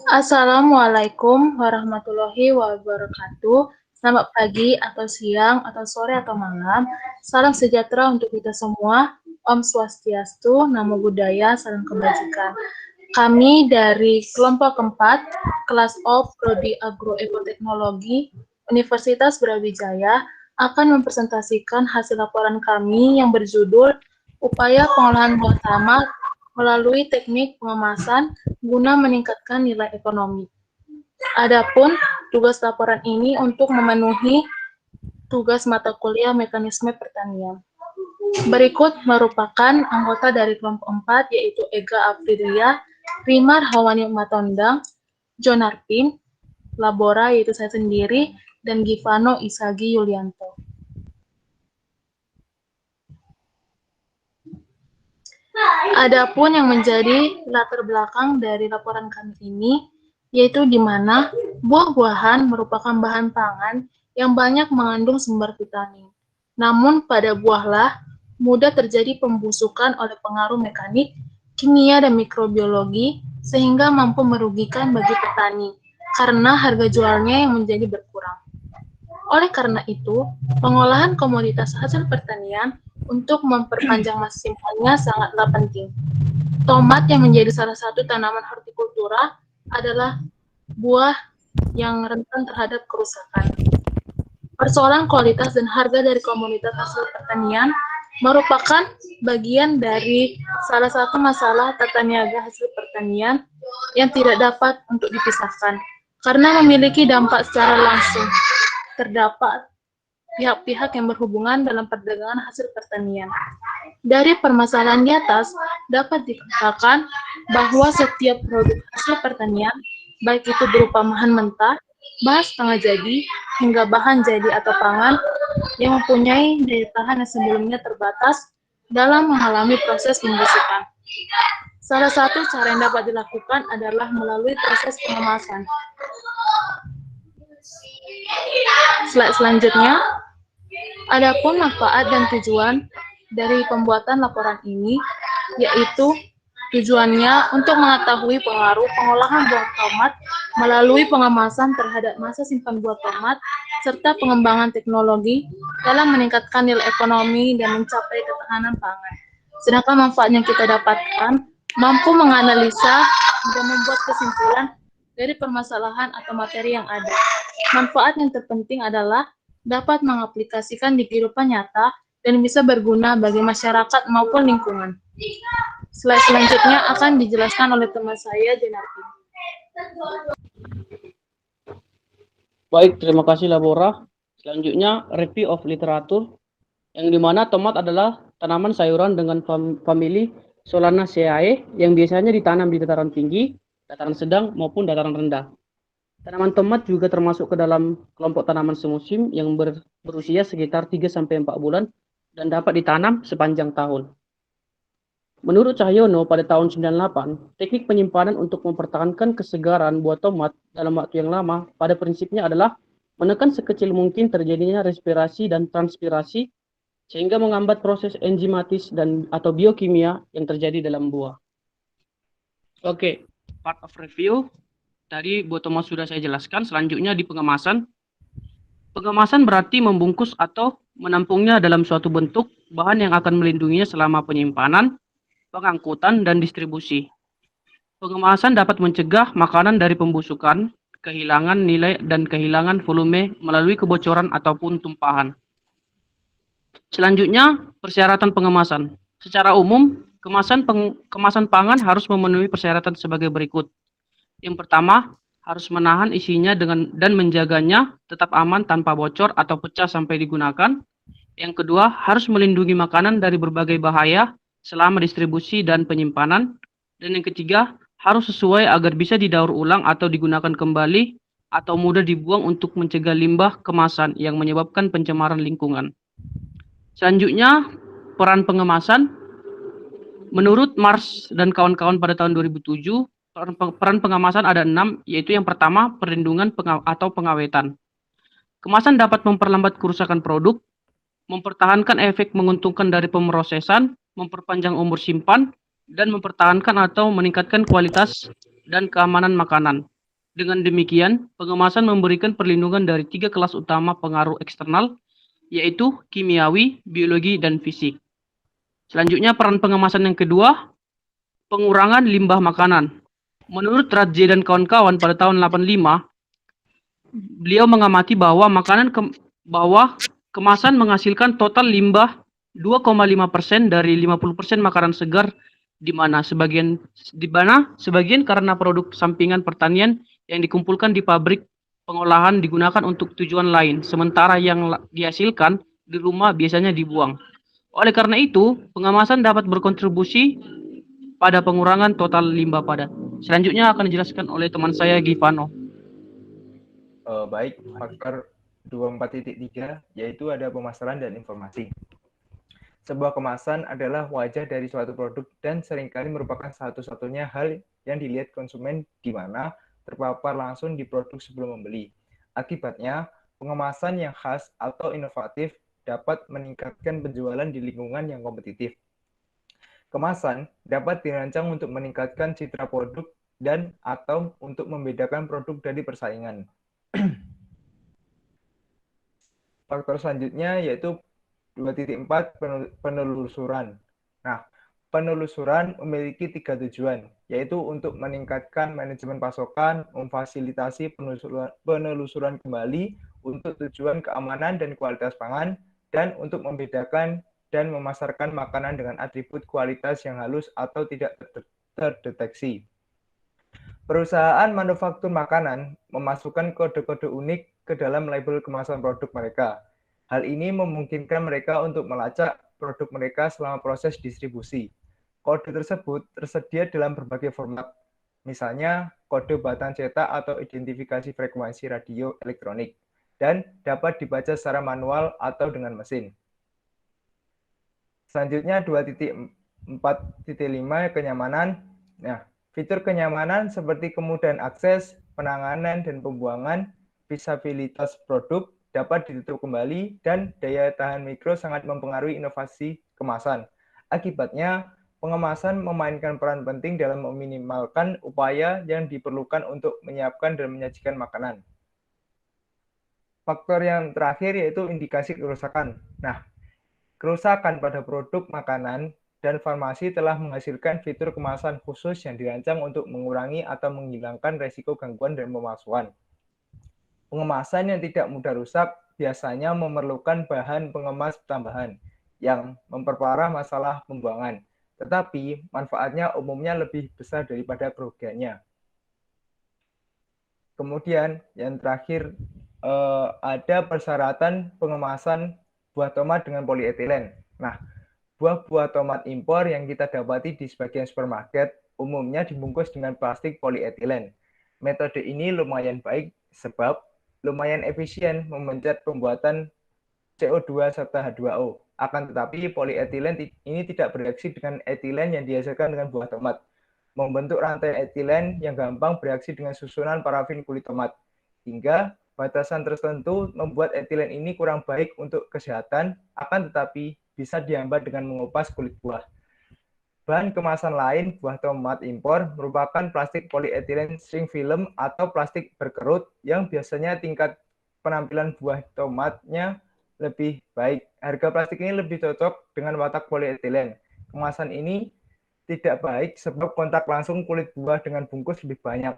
Assalamualaikum warahmatullahi wabarakatuh. Selamat pagi atau siang atau sore atau malam. Salam sejahtera untuk kita semua. Om Swastiastu, Namo Buddhaya, salam kebajikan. Kami dari kelompok keempat, kelas O Prodi Agroekoteknologi, Universitas Brawijaya akan mempresentasikan hasil laporan kami yang berjudul Upaya Pengolahan Buah Tamat melalui teknik pengemasan guna meningkatkan nilai ekonomi. Adapun tugas laporan ini untuk memenuhi tugas mata kuliah mekanisme pertanian. Berikut merupakan anggota dari kelompok 4 yaitu Ega Afrilia, Rimar Hawani Matondang, John Arpin, Labora yaitu saya sendiri, dan Givano Isagi Yulianto. Adapun yang menjadi latar belakang dari laporan kami ini, yaitu di mana buah-buahan merupakan bahan pangan yang banyak mengandung sumber vitamin. Namun pada buahlah mudah terjadi pembusukan oleh pengaruh mekanik, kimia, dan mikrobiologi, sehingga mampu merugikan bagi petani, karena harga jualnya yang menjadi berkurang. Oleh karena itu, pengolahan komoditas hasil pertanian untuk memperpanjang masa simpannya sangatlah penting. Tomat yang menjadi salah satu tanaman hortikultura adalah buah yang rentan terhadap kerusakan. Persoalan kualitas dan harga dari komoditas hasil pertanian merupakan bagian dari salah satu masalah tata niaga hasil pertanian yang tidak dapat untuk dipisahkan, karena memiliki dampak secara langsung. Terdapat pihak-pihak yang berhubungan dalam perdagangan hasil pertanian. Dari permasalahan di atas, dapat dikatakan bahwa setiap produk hasil pertanian, baik itu berupa bahan mentah, bahan setengah jadi, hingga bahan jadi atau pangan, yang mempunyai daya tahan yang sebelumnya terbatas dalam mengalami proses pembusukan. Salah satu cara yang dapat dilakukan adalah melalui proses pengemasan. Slide selanjutnya. Adapun manfaat dan tujuan dari pembuatan laporan ini, yaitu tujuannya untuk mengetahui pengaruh pengolahan buah tomat melalui pengemasan terhadap masa simpan buah tomat, serta pengembangan teknologi dalam meningkatkan nilai ekonomi dan mencapai ketahanan pangan. Sedangkan manfaat yang kita dapatkan mampu menganalisa dan membuat kesimpulan dari permasalahan atau materi yang ada. Manfaat yang terpenting adalah dapat mengaplikasikan di kehidupan nyata dan bisa berguna bagi masyarakat maupun lingkungan. Slide selanjutnya akan dijelaskan oleh teman saya, Jenarti. Baik, terima kasih Labora. Selanjutnya, review of literatur, yang dimana tomat adalah tanaman sayuran dengan famili Solanaceae yang biasanya ditanam di dataran tinggi, dataran sedang, maupun dataran rendah. Tanaman tomat juga termasuk ke dalam kelompok tanaman semusim yang berusia sekitar 3-4 bulan dan dapat ditanam sepanjang tahun. Menurut Cahyono pada tahun 98, teknik penyimpanan untuk mempertahankan kesegaran buah tomat dalam waktu yang lama pada prinsipnya adalah menekan sekecil mungkin terjadinya respirasi dan transpirasi sehingga menghambat proses enzimatis dan atau biokimia yang terjadi dalam buah. Oke, part of review. Tadi buah tomat sudah saya jelaskan. Selanjutnya di pengemasan. Pengemasan berarti membungkus atau menampungnya dalam suatu bentuk bahan yang akan melindunginya selama penyimpanan, pengangkutan, dan distribusi. Pengemasan dapat mencegah makanan dari pembusukan, kehilangan nilai, dan kehilangan volume melalui kebocoran ataupun tumpahan. Selanjutnya, persyaratan pengemasan. Secara umum, kemasan pangan harus memenuhi persyaratan sebagai berikut. Yang pertama, harus menahan isinya dan menjaganya tetap aman tanpa bocor atau pecah sampai digunakan. Yang kedua, harus melindungi makanan dari berbagai bahaya selama distribusi dan penyimpanan. Dan yang ketiga, harus sesuai agar bisa didaur ulang atau digunakan kembali atau mudah dibuang untuk mencegah limbah kemasan yang menyebabkan pencemaran lingkungan. Selanjutnya, peran pengemasan. Menurut Mars dan kawan-kawan pada tahun 2007, peran pengemasan ada 6, yaitu yang pertama, perlindungan atau pengawetan. Kemasan dapat memperlambat kerusakan produk, mempertahankan efek menguntungkan dari pemrosesan, memperpanjang umur simpan, dan mempertahankan atau meningkatkan kualitas dan keamanan makanan. Dengan demikian, pengemasan memberikan perlindungan dari 3 kelas utama pengaruh eksternal, yaitu kimiawi, biologi, dan fisik. Selanjutnya, peran pengemasan yang kedua, pengurangan limbah makanan. Menurut Radje dan kawan-kawan pada tahun 85, beliau mengamati bahwa kemasan menghasilkan total limbah 2,5% dari 50% makanan segar, di mana sebagian karena produk sampingan pertanian yang dikumpulkan di pabrik pengolahan digunakan untuk tujuan lain, sementara yang dihasilkan di rumah biasanya dibuang. Oleh karena itu, pengemasan dapat berkontribusi pada pengurangan total limbah padat. Selanjutnya akan dijelaskan oleh teman saya Givano. Baik, faktor 24.3 yaitu ada pemasaran dan informasi. Sebuah kemasan adalah wajah dari suatu produk dan seringkali merupakan satu-satunya hal yang dilihat konsumen di mana terpapar langsung di produk sebelum membeli. Akibatnya, pengemasan yang khas atau inovatif dapat meningkatkan penjualan di lingkungan yang kompetitif. Kemasan dapat dirancang untuk meningkatkan citra produk dan atau untuk membedakan produk dari persaingan. Faktor selanjutnya yaitu 2.4 penelusuran. Nah, penelusuran memiliki 3 tujuan, yaitu untuk meningkatkan manajemen pasokan, memfasilitasi penelusuran kembali untuk tujuan keamanan dan kualitas pangan, dan untuk membedakan dan memasarkan makanan dengan atribut kualitas yang halus atau tidak terdeteksi. Perusahaan manufaktur makanan memasukkan kode-kode unik ke dalam label kemasan produk mereka. Hal ini memungkinkan mereka untuk melacak produk mereka selama proses distribusi. Kode tersebut tersedia dalam berbagai format, misalnya kode batang cetak atau identifikasi frekuensi radio elektronik, dan dapat dibaca secara manual atau dengan mesin. Selanjutnya 2.4.5 kenyamanan. Nah, fitur kenyamanan seperti kemudahan akses, penanganan dan pembuangan, visabilitas produk dapat ditutup kembali, dan daya tahan mikro sangat mempengaruhi inovasi kemasan. Akibatnya, pengemasan memainkan peran penting dalam meminimalkan upaya yang diperlukan untuk menyiapkan dan menyajikan makanan. Faktor yang terakhir yaitu indikasi kerusakan. Nah, kerusakan pada produk makanan dan farmasi telah menghasilkan fitur kemasan khusus yang dirancang untuk mengurangi atau menghilangkan resiko gangguan dan pemalsuan. Pengemasan yang tidak mudah rusak biasanya memerlukan bahan pengemas tambahan yang memperparah masalah pembuangan, tetapi manfaatnya umumnya lebih besar daripada kerugiannya. Kemudian yang terakhir ada persyaratan pengemasan buah tomat dengan polietilen. Nah, buah-buah tomat impor yang kita dapati di sebagian supermarket umumnya dibungkus dengan plastik polietilen. Metode ini lumayan baik sebab lumayan efisien memencet pembuatan CO2 serta H2O. Akan tetapi polietilen ini tidak bereaksi dengan etilen yang dihasilkan dengan buah tomat, membentuk rantai etilen yang gampang bereaksi dengan susunan parafin kulit tomat, hingga batasan tertentu membuat etilen ini kurang baik untuk kesehatan, akan tetapi bisa dihambat dengan mengupas kulit buah. Bahan kemasan lain buah tomat impor merupakan plastik polietilen string film atau plastik berkerut yang biasanya tingkat penampilan buah tomatnya lebih baik. Harga plastik ini lebih cocok dengan watak polietilen. Kemasan ini tidak baik sebab kontak langsung kulit buah dengan bungkus lebih banyak.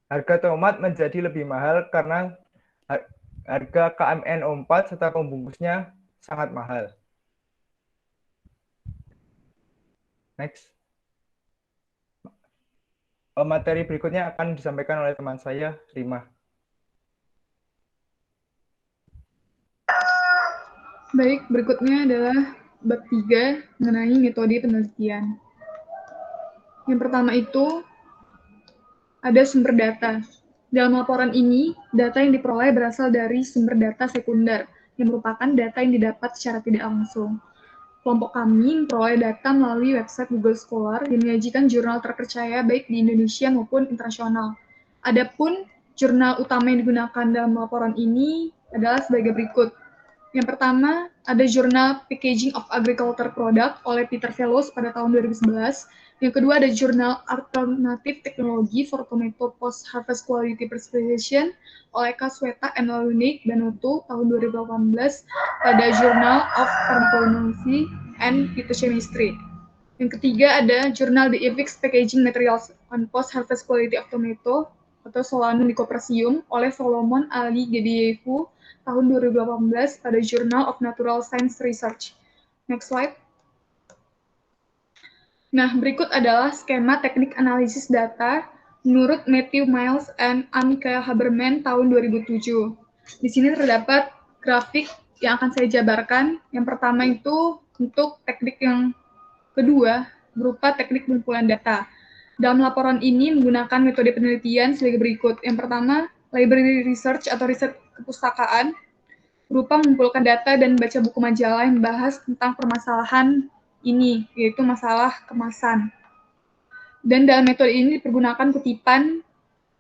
Harga tomat menjadi lebih mahal karena harga KMN4 serta pembungkusnya sangat mahal. Next. Materi berikutnya akan disampaikan oleh teman saya, Rima. Baik, berikutnya adalah bab 3 mengenai metode penelitian. Yang pertama itu ada sumber data. Dalam laporan ini, data yang diperoleh berasal dari sumber data sekunder, yang merupakan data yang didapat secara tidak langsung. Kelompok kami memperoleh data melalui website Google Scholar yang menyajikan jurnal terpercaya baik di Indonesia maupun internasional. Adapun jurnal utama yang digunakan dalam laporan ini adalah sebagai berikut. Yang pertama, ada jurnal Packaging of Agriculture Product oleh Peter Fellows pada tahun 2011. Yang kedua ada jurnal Alternative Technology for Tomato Post-Harvest Quality Preservation oleh Kasweta and Lunik Danutu tahun 2018 pada Journal of Pharmacology and Phytochemistry. Yang ketiga ada jurnal The Ethics Packaging Materials on Post-Harvest Quality of Tomato atau Solanum Lycopodium oleh Solomon Ali Gedeyehu tahun 2018 pada Journal of Natural Science Research. Next slide. Nah, berikut adalah skema teknik analisis data menurut Matthew Miles and Amica Haberman tahun 2007. Di sini terdapat grafik yang akan saya jabarkan. Yang pertama itu untuk teknik yang kedua berupa teknik pengumpulan data. Dalam laporan ini menggunakan metode penelitian sebagai berikut. Yang pertama, library research atau riset kepustakaan berupa mengumpulkan data dan baca buku majalah yang membahas tentang permasalahan ini, yaitu masalah kemasan. Dan dalam metode ini dipergunakan kutipan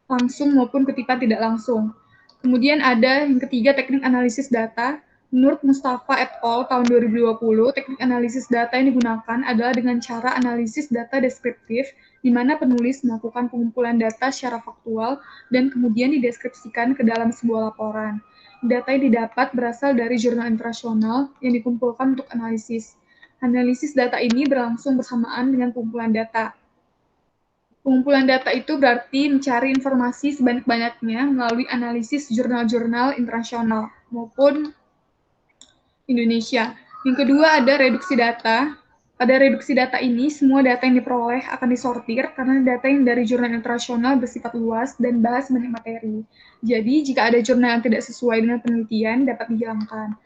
langsung maupun kutipan tidak langsung. Kemudian ada yang ketiga, teknik analisis data. Menurut Mustafa et al. Tahun 2020, teknik analisis data yang digunakan adalah dengan cara analisis data deskriptif, di mana penulis melakukan pengumpulan data secara faktual dan kemudian dideskripsikan ke dalam sebuah laporan. Data yang didapat berasal dari jurnal internasional yang dikumpulkan untuk analisis. Analisis data ini berlangsung bersamaan dengan pengumpulan data. Pengumpulan data itu berarti mencari informasi sebanyak-banyaknya melalui analisis jurnal-jurnal internasional maupun Indonesia. Yang kedua ada reduksi data. Pada reduksi data ini, semua data yang diperoleh akan disortir karena data yang dari jurnal internasional bersifat luas dan bahas banyak materi. Jadi, jika ada jurnal yang tidak sesuai dengan penelitian, dapat dihilangkan.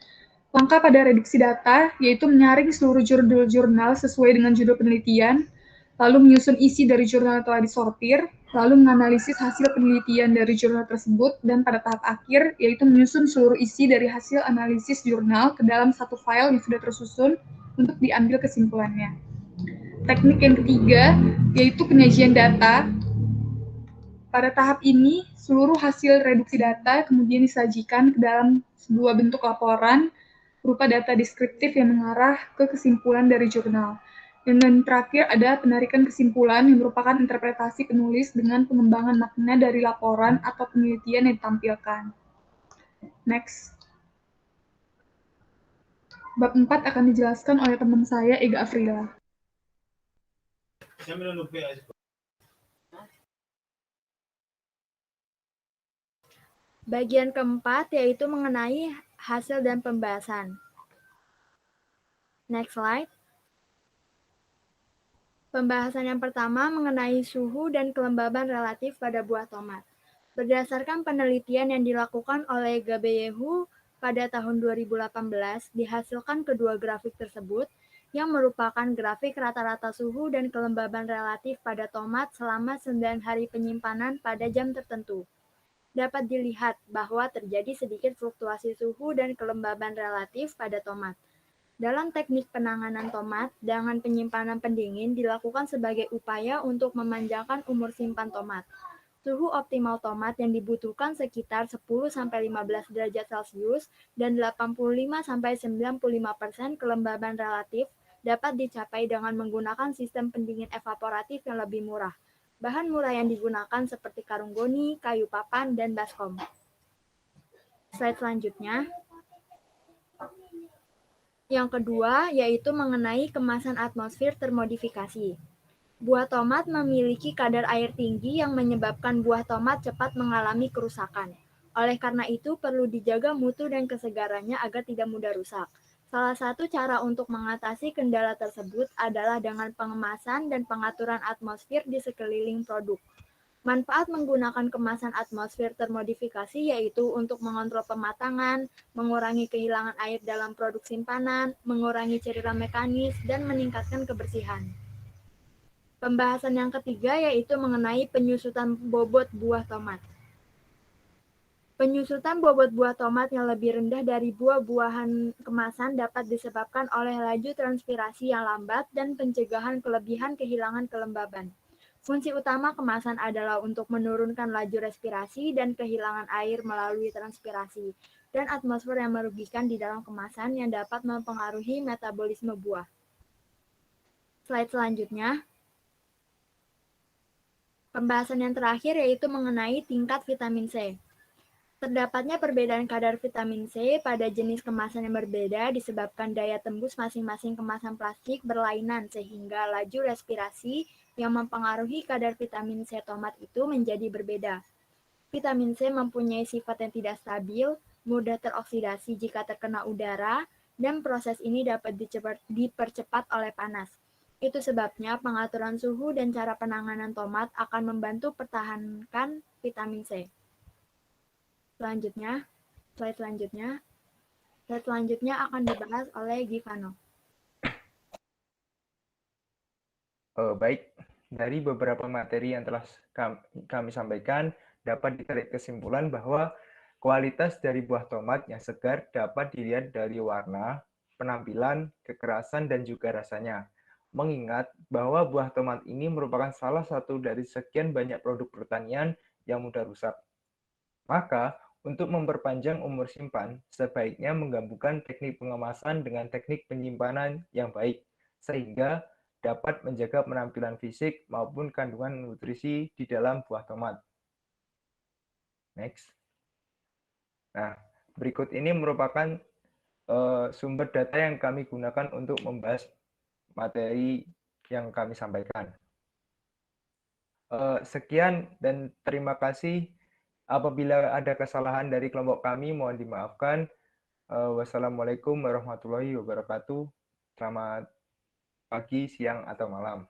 Langkah pada reduksi data yaitu menyaring seluruh jurnal sesuai dengan judul penelitian, lalu menyusun isi dari jurnal yang telah disortir, lalu menganalisis hasil penelitian dari jurnal tersebut, dan pada tahap akhir yaitu menyusun seluruh isi dari hasil analisis jurnal ke dalam satu file yang sudah tersusun untuk diambil kesimpulannya. Teknik yang ketiga yaitu penyajian data. Pada tahap ini, seluruh hasil reduksi data kemudian disajikan ke dalam sebuah bentuk laporan berupa data deskriptif yang mengarah ke kesimpulan dari jurnal. Dan terakhir ada penarikan kesimpulan yang merupakan interpretasi penulis dengan pengembangan makna dari laporan atau penelitian yang ditampilkan. Next. Bab 4 akan dijelaskan oleh teman saya, Ega Afrila. Bagian keempat yaitu mengenai hasil dan pembahasan. Next slide. Pembahasan yang pertama mengenai suhu dan kelembaban relatif pada buah tomat. Berdasarkan penelitian yang dilakukan oleh Gedeyehu pada tahun 2018, dihasilkan kedua grafik tersebut yang merupakan grafik rata-rata suhu dan kelembaban relatif pada tomat selama 9 hari penyimpanan pada jam tertentu. Dapat dilihat bahwa terjadi sedikit fluktuasi suhu dan kelembaban relatif pada tomat. Dalam teknik penanganan tomat, dengan penyimpanan pendingin dilakukan sebagai upaya untuk memanjangkan umur simpan tomat. Suhu optimal tomat yang dibutuhkan sekitar 10-15 derajat Celcius dan 85-95% kelembaban relatif dapat dicapai dengan menggunakan sistem pendingin evaporatif yang lebih murah. Bahan murah yang digunakan seperti karung goni, kayu papan, dan baskom. Slide selanjutnya. Yang kedua yaitu mengenai kemasan atmosfer termodifikasi. Buah tomat memiliki kadar air tinggi yang menyebabkan buah tomat cepat mengalami kerusakan. Oleh karena itu perlu dijaga mutu dan kesegarannya agar tidak mudah rusak. Salah satu cara untuk mengatasi kendala tersebut adalah dengan pengemasan dan pengaturan atmosfer di sekeliling produk. Manfaat menggunakan kemasan atmosfer termodifikasi yaitu untuk mengontrol pematangan, mengurangi kehilangan air dalam produk simpanan, mengurangi cairan mekanis, dan meningkatkan kebersihan. Pembahasan yang ketiga yaitu mengenai penyusutan bobot buah tomat. Penyusutan bobot buah tomat yang lebih rendah dari buah-buahan kemasan dapat disebabkan oleh laju transpirasi yang lambat dan pencegahan kelebihan kehilangan kelembaban. Fungsi utama kemasan adalah untuk menurunkan laju respirasi dan kehilangan air melalui transpirasi, dan atmosfer yang merugikan di dalam kemasan yang dapat mempengaruhi metabolisme buah. Slide selanjutnya. Pembahasan yang terakhir yaitu mengenai tingkat vitamin C. Terdapatnya perbedaan kadar vitamin C pada jenis kemasan yang berbeda disebabkan daya tembus masing-masing kemasan plastik berlainan sehingga laju respirasi yang mempengaruhi kadar vitamin C tomat itu menjadi berbeda. Vitamin C mempunyai sifat yang tidak stabil, mudah teroksidasi jika terkena udara, dan proses ini dapat dipercepat oleh panas. Itu sebabnya pengaturan suhu dan cara penanganan tomat akan membantu pertahankan vitamin C. Slide selanjutnya akan dibahas oleh Givano. Baik, dari beberapa materi yang telah kami sampaikan, dapat ditarik kesimpulan bahwa kualitas dari buah tomat yang segar dapat dilihat dari warna, penampilan, kekerasan, dan juga rasanya. Mengingat bahwa buah tomat ini merupakan salah satu dari sekian banyak produk pertanian yang mudah rusak. Maka, untuk memperpanjang umur simpan, sebaiknya menggabungkan teknik pengemasan dengan teknik penyimpanan yang baik, sehingga dapat menjaga penampilan fisik maupun kandungan nutrisi di dalam buah tomat. Next. Nah, berikut ini merupakan sumber data yang kami gunakan untuk membahas materi yang kami sampaikan. Sekian dan terima kasih. Apabila ada kesalahan dari kelompok kami, mohon dimaafkan. Wassalamualaikum warahmatullahi wabarakatuh. Selamat pagi, siang, atau malam.